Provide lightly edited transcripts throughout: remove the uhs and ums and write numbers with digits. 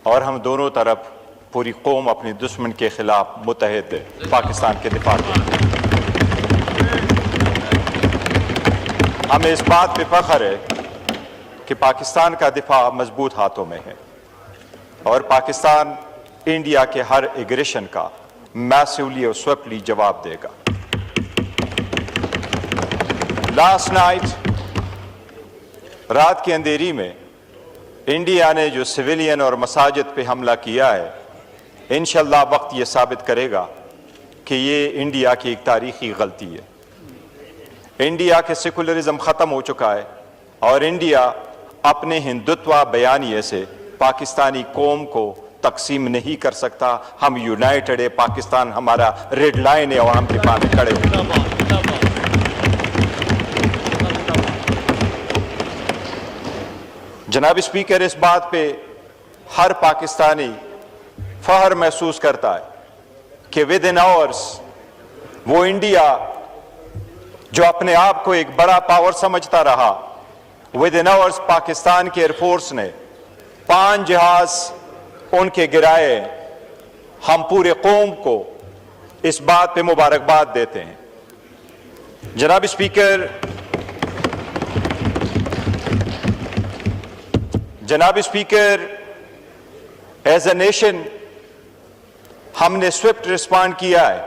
اور ہم دونوں طرف پوری قوم اپنی دشمن کے خلاف متحد ہے پاکستان کے دفاع کے لیے۔ ہمیں اس بات پہ فخر ہے کہ پاکستان کا دفاع مضبوط ہاتھوں میں ہے اور پاکستان انڈیا کے ہر ایگریشن کا میسولی اور سویپٹلی جواب دے گا۔ لاسٹ نائٹ، رات کی اندھیری میں انڈیا نے جو سویلین اور مساجد پہ حملہ کیا ہے، انشاءاللہ وقت یہ ثابت کرے گا کہ یہ انڈیا کی ایک تاریخی غلطی ہے۔ انڈیا کے سیکولرزم ختم ہو چکا ہے اور انڈیا اپنے ہندوتوا بیانیے سے پاکستانی قوم کو تقسیم نہیں کر سکتا۔ ہم یونائٹڈ ہے، پاکستان ہمارا ریڈ لائن ہے اور ہم دفاع میں کھڑے ہیں۔ جناب اسپیکر، اس بات پہ ہر پاکستانی فخر محسوس کرتا ہے کہ ود ان آورس وہ انڈیا جو اپنے آپ کو ایک بڑا پاور سمجھتا رہا، ود ان آورس پاکستان کے ایئر فورس نے 5 جہاز ان کے گرائے۔ ہم پورے قوم کو اس بات پہ مبارکباد دیتے ہیں۔ جناب اسپیکر، ایز اے نیشن ہم نے سوئفٹ رسپانڈ کیا ہے۔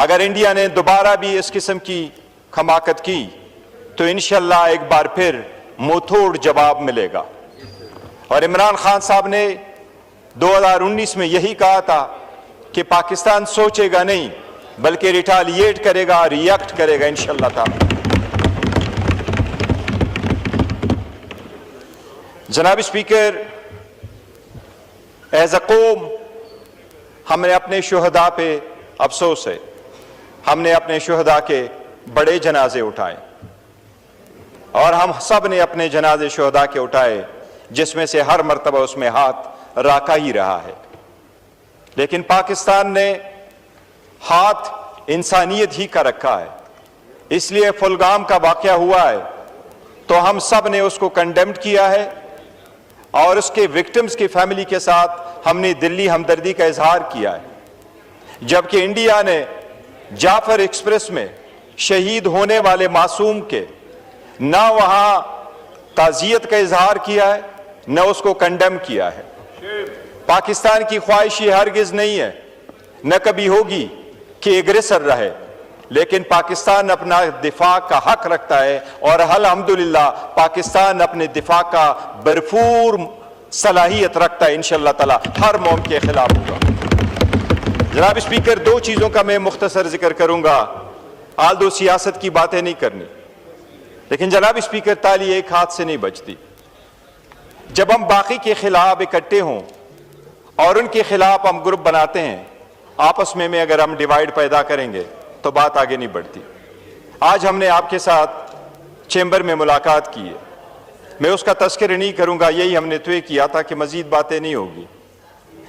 اگر انڈیا نے دوبارہ بھی اس قسم کی حماقت کی تو انشاءاللہ ایک بار پھر منہ توڑ جواب ملے گا۔ اور عمران خان صاحب نے 2019 میں یہی کہا تھا کہ پاکستان سوچے گا نہیں بلکہ ریٹالیٹ کرے گا، ریئیکٹ کرے گا انشاءاللہ تعالی۔ جناب اسپیکر، ایز اے قوم ہم نے اپنے شہداء پہ افسوس ہے۔ ہم نے اپنے شہداء کے بڑے جنازے اٹھائے اور ہم سب نے اپنے جنازے شہداء کے اٹھائے، جس میں سے ہر مرتبہ اس میں ہاتھ راکا ہی رہا ہے۔ لیکن پاکستان نے ہاتھ انسانیت ہی کا رکھا ہے، اس لیے پھلگام کا واقعہ ہوا ہے تو ہم سب نے اس کو کنڈیمڈ کیا ہے اور اس کے وکٹمز کی فیملی کے ساتھ ہم نے دلی ہمدردی کا اظہار کیا ہے۔ جبکہ انڈیا نے جعفر ایکسپریس میں شہید ہونے والے معصوم کے نہ وہاں تعزیت کا اظہار کیا ہے نہ اس کو کنڈیم کیا ہے۔ پاکستان کی خواہش یہ ہرگز نہیں ہے، نہ کبھی ہوگی کہ ایگریسر رہے، لیکن پاکستان اپنا دفاع کا حق رکھتا ہے اور الحمدللہ پاکستان اپنے دفاع کا بھرپور صلاحیت رکھتا ہے۔ انشاءاللہ تعالی ہر موم کے خلاف ہوگا۔ جناب اسپیکر، 2 چیزوں کا میں مختصر ذکر کروں گا، آلدو سیاست کی باتیں نہیں کرنی، لیکن جناب اسپیکر تالی ایک ہاتھ سے نہیں بجتی۔ جب ہم باقی کے خلاف اکٹھے ہوں اور ان کے خلاف ہم گروپ بناتے ہیں، آپس میں اگر ہم ڈیوائیڈ پیدا کریں گے تو بات آگے نہیں بڑھتی۔ آج ہم نے آپ کے ساتھ چیمبر میں ملاقات کی ہے، میں اس کا تذکرہ نہیں کروں گا، یہی ہم نے طے کیا تھا کہ مزید باتیں نہیں ہوگی،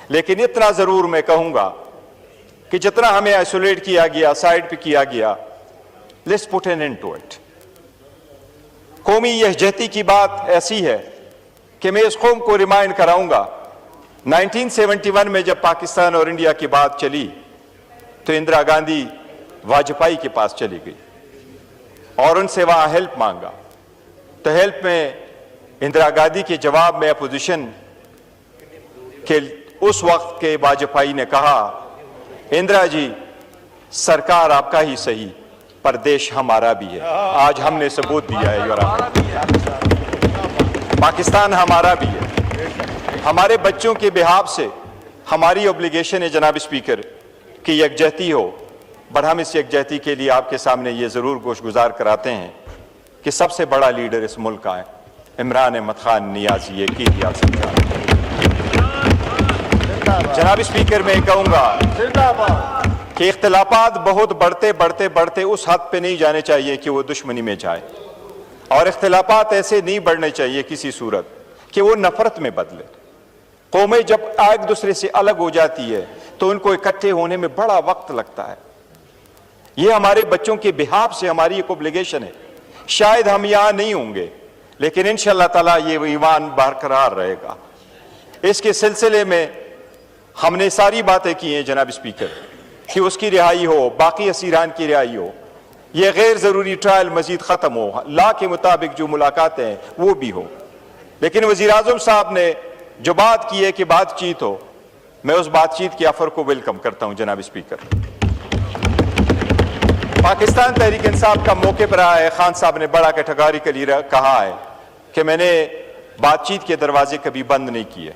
لیکن اتنا ضرور میں کہوں گا کہ جتنا ہمیں آئسولیٹ کیا گیا، سائڈ پہ کیا گیا، let's put an end to it. قومی یکجہتی کی بات ایسی ہے کہ میں اس قوم کو ریمائنڈ کراؤں گا، 1971 میں جب پاکستان اور انڈیا کی بات چلی تو اندرا گاندھی واجپئی کے پاس چلی گئی اور ان سے وہاں ہیلپ مانگا، تو ہیلپ میں اندرا گاندھی کے جواب میں اپوزیشن کے اس وقت کے واجپئی نے کہا، اندرا جی سرکار آپ کا ہی صحیح پر دیش ہمارا بھی ہے۔ آج ہم نے ثبوت دیا ہے پاکستان ہمارا بھی ہے۔ ہمارے بچوں کے بہاف سے ہماری اوبلیگیشن ہے جناب اسپیکر کہ یکجہتی ہو، بٹ ہم اس یکجہتی کے لیے آپ کے سامنے یہ ضرور گوشگزار کراتے ہیں کہ سب سے بڑا لیڈر اس ملک کا ہے عمران احمد خان نیازی، یہ کی ریاست کا۔ جناب اسپیکر، میں کہوں گا کہ اختلافات بہت بڑھتے اس حد پہ نہیں جانے چاہیے کہ وہ دشمنی میں جائے، اور اختلافات ایسے نہیں بڑھنے چاہیے کسی صورت کہ وہ نفرت میں بدلے۔ قومیں جب ایک دوسرے سے الگ ہو جاتی ہے تو ان کو اکٹھے ہونے میں بڑا وقت لگتا ہے۔ یہ ہمارے بچوں کے بہاف سے ہماری ایک اوبلیگیشن ہے۔ شاید ہم یہاں نہیں ہوں گے لیکن انشاءاللہ تعالی یہ ایمان برقرار رہے گا۔ اس کے سلسلے میں ہم نے ساری باتیں کی ہیں جناب اسپیکر کہ اس کی رہائی ہو, باقی اسیران کی رہائی ہو, یہ غیر ضروری ٹرائل مزید ختم ہو, لا کے مطابق جو ملاقاتیں ہیں وہ بھی ہو. لیکن وزیر اعظم صاحب نے جو بات کی ہے کہ بات چیت ہو, میں اس بات چیت کی آفر کو ویلکم کرتا ہوں جناب اسپیکر. پاکستان تحریک انصاف کا موقع پر آیا ہے, خان صاحب نے بڑا کیٹیگوریکلی کہا ہے کہ میں نے بات چیت کے دروازے کبھی بند نہیں کیے.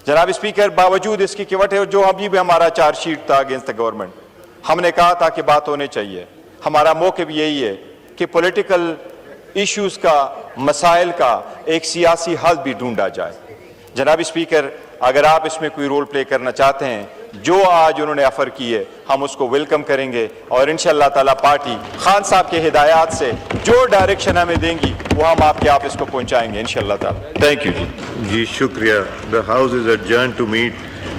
جناب اسپیکر, باوجود اس کی کہ جو ابھی بھی ہمارا چارج شیٹ تھا اگینسٹ دا گورنمنٹ, ہم نے کہا تھا کہ بات ہونے چاہیے. ہمارا موقع بھی یہی ہے کہ پولیٹیکل ایشوز کا, مسائل کا ایک سیاسی حل بھی ڈھونڈا جائے. جناب اسپیکر, اگر آپ اس میں کوئی رول پلے کرنا چاہتے ہیں, جو آج انہوں نے آفر کی ہے ہم اس کو ویلکم کریں گے, اور انشاءاللہ تعالیٰ پارٹی خان صاحب کے ہدایات سے جو ڈائریکشن ہمیں دیں گی وہ ہم آپ کے آفس کو پہنچائیں گے انشاءاللہ تعالیٰ. تھینک یو جی. جی شکریہ. The House is adjourned to meet